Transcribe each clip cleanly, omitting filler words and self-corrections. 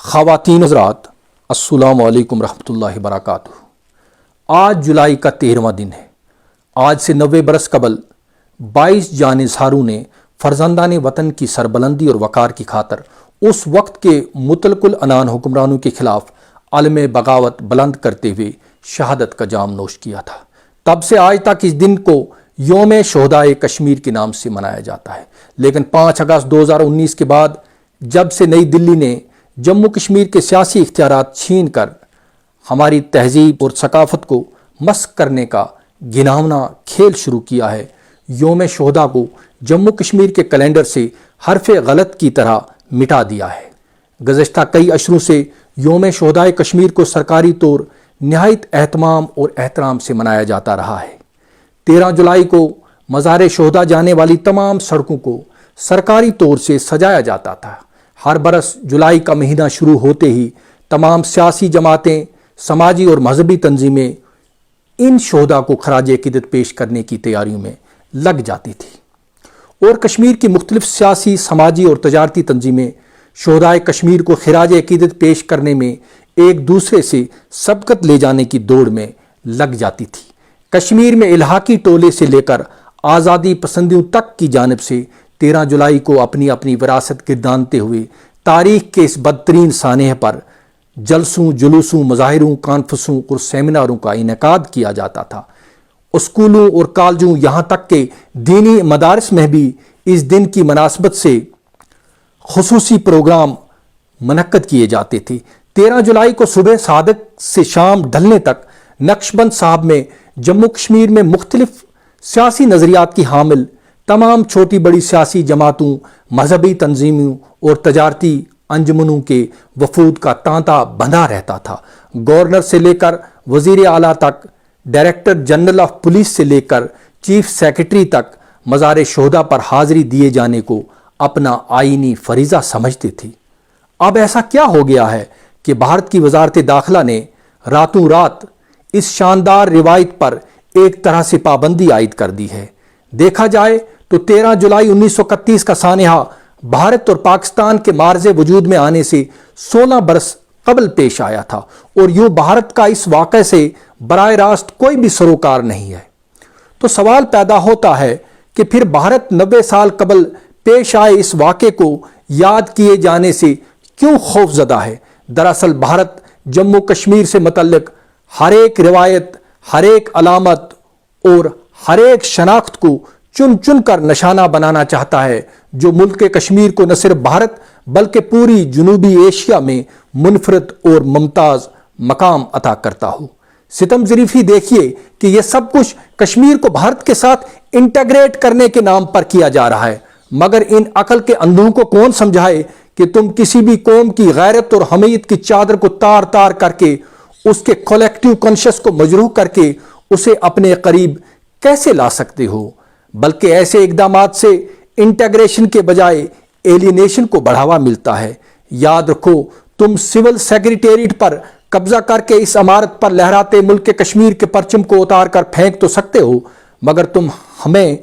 خواتین حضرات، السلام علیکم رحمۃ اللہ وبرکاتہ۔ آج جولائی کا 13واں دن ہے۔ آج سے 90 برس قبل 22 جان اظہاروں نے فرزندان وطن کی سربلندی اور وقار کی خاطر اس وقت کے مطلق العنان حکمرانوں کے خلاف علم بغاوت بلند کرتے ہوئے شہادت کا جام نوش کیا تھا۔ تب سے آج تک اس دن کو یوم شہدائے کشمیر کے نام سے منایا جاتا ہے، لیکن 5 اگست 2019 کے بعد جب سے نئی دلی نے جموں کشمیر کے سیاسی اختیارات چھین کر ہماری تہذیب اور ثقافت کو مسخ کرنے کا گھناؤنا کھیل شروع کیا ہے، یوم شہداء کو جموں کشمیر کے کیلنڈر سے حرف غلط کی طرح مٹا دیا ہے۔ گزشتہ کئی اشروں سے یوم شہدائے کشمیر کو سرکاری طور نہایت اہتمام اور احترام سے منایا جاتا رہا ہے۔ 13 جولائی کو مزار شہداء جانے والی تمام سڑکوں کو سرکاری طور سے سجایا جاتا تھا۔ ہر برس جولائی کا مہینہ شروع ہوتے ہی تمام سیاسی جماعتیں، سماجی اور مذہبی تنظیمیں ان شہداء کو خراج عقیدت پیش کرنے کی تیاریوں میں لگ جاتی تھی، اور کشمیر کی مختلف سیاسی، سماجی اور تجارتی تنظیمیں شہدائے کشمیر کو خراج عقیدت پیش کرنے میں ایک دوسرے سے سبقت لے جانے کی دوڑ میں لگ جاتی تھی۔ کشمیر میں الحاقی ٹولے سے لے کر آزادی پسندیوں تک کی جانب سے 13 جولائی کو اپنی اپنی وراثت گردانتے ہوئے تاریخ کے اس بدترین سانحے پر جلسوں، جلوسوں، مظاہروں، کانفرنسوں اور سیمیناروں کا انعقاد کیا جاتا تھا۔ اسکولوں اور کالجوں، یہاں تک کہ دینی مدارس میں بھی اس دن کی مناسبت سے خصوصی پروگرام منعقد کیے جاتے تھے۔ 13 جولائی کو صبح صادق سے شام ڈھلنے تک نقش بند صاحب میں جموں کشمیر میں مختلف سیاسی نظریات کی حامل تمام چھوٹی بڑی سیاسی جماعتوں، مذہبی تنظیموں اور تجارتی انجمنوں کے وفود کا تانتا بندھا رہتا تھا۔ گورنر سے لے کر وزیر اعلیٰ تک، ڈائریکٹر جنرل آف پولیس سے لے کر چیف سیکرٹری تک مزار شہداء پر حاضری دیے جانے کو اپنا آئینی فریضہ سمجھتے تھے۔ اب ایسا کیا ہو گیا ہے کہ بھارت کی وزارت داخلہ نے راتوں رات اس شاندار روایت پر ایک طرح سے پابندی عائد کر دی ہے؟ دیکھا جائے تو 13 جولائی 1931 کا سانحہ بھارت اور پاکستان کے معرض وجود میں آنے سے 16 برس قبل پیش آیا تھا، اور یوں بھارت کا اس واقعے سے براہ راست کوئی بھی سروکار نہیں ہے۔ تو سوال پیدا ہوتا ہے کہ پھر بھارت 90 سال قبل پیش آئے اس واقعے کو یاد کیے جانے سے کیوں خوف زدہ ہے؟ دراصل بھارت جموں کشمیر سے متعلق ہر ایک روایت، ہر ایک علامت اور ہر ایک شناخت کو چن چن کر نشانہ بنانا چاہتا ہے، جو ملک کشمیر کو نہ صرف بھارت بلکہ پوری جنوبی ایشیا میں منفرد اور ممتاز مقام عطا کرتا ہو۔ ستم ظریفی دیکھیے کہ یہ سب کچھ کشمیر کو بھارت کے ساتھ انٹیگریٹ کرنے کے نام پر کیا جا رہا ہے، مگر ان عقل کے اندھوں کو کون سمجھائے کہ تم کسی بھی قوم کی غیرت اور حمیت کی چادر کو تار تار کر کے، اس کے کولیکٹیو کانشس کو مجروح کر کے اسے اپنے قریب کیسے لا سکتے ہو؟ بلکہ ایسے اقدامات سے انٹیگریشن کے بجائے ایلینیشن کو بڑھاوا ملتا ہے۔ یاد رکھو، تم سول سیکریٹریٹ پر قبضہ کر کے اس عمارت پر لہراتے ملک کشمیر کے پرچم کو اتار کر پھینک تو سکتے ہو، مگر تم ہمیں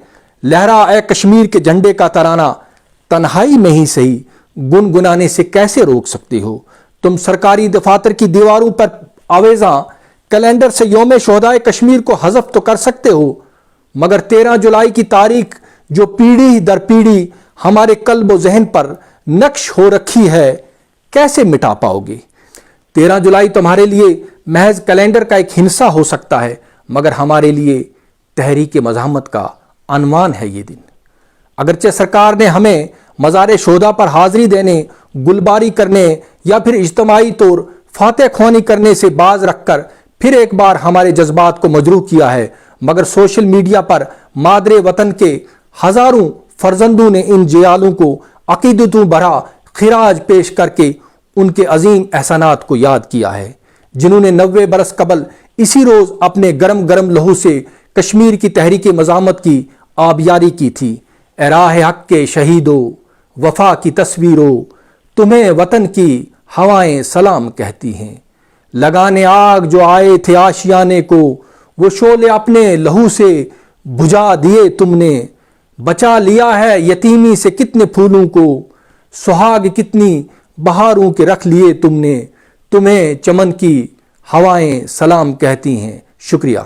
لہرا اے کشمیر کے جھنڈے کا ترانہ تنہائی میں ہی صحیح گنگنانے سے کیسے روک سکتے ہو؟ تم سرکاری دفاتر کی دیواروں پر آویزاں کیلنڈر سے یوم شہدائے کشمیر کو حذف تو کر سکتے ہو، مگر 13 جولائی کی تاریخ جو پیڑھی در پیڑھی ہمارے قلب و ذہن پر نقش ہو رکھی ہے، کیسے مٹا پاؤ گے؟ 13 جولائی تمہارے لیے محض کیلنڈر کا ایک ہندسہ ہو سکتا ہے، مگر ہمارے لیے تحریک مزاحمت کا عنوان ہے یہ دن۔ اگرچہ سرکار نے ہمیں مزار شہداء پر حاضری دینے، گلباری کرنے یا پھر اجتماعی طور فاتح خوانی کرنے سے باز رکھ کر پھر ایک بار ہمارے جذبات کو مجروح کیا ہے، مگر سوشل میڈیا پر مادر وطن کے ہزاروں فرزندوں نے ان جیالوں کو عقیدتوں بھرا خراج پیش کر کے ان کے عظیم احسانات کو یاد کیا ہے، جنہوں نے 90 برس قبل اسی روز اپنے گرم گرم لہو سے کشمیر کی تحریک مزاحمت کی آبیاری کی تھی۔ اے راہ حق کے شہیدو، وفا کی تصویروں، تمہیں وطن کی ہوائیں سلام کہتی ہیں۔ لگانے آگ جو آئے تھے آشیانے کو، وہ شعلے اپنے لہو سے بجھا دیے تم نے۔ بچا لیا ہے یتیمی سے کتنے پھولوں کو، سہاگ کتنی بہاروں کے رکھ لیے تم نے، تمہیں چمن کی ہوائیں سلام کہتی ہیں۔ شکریہ۔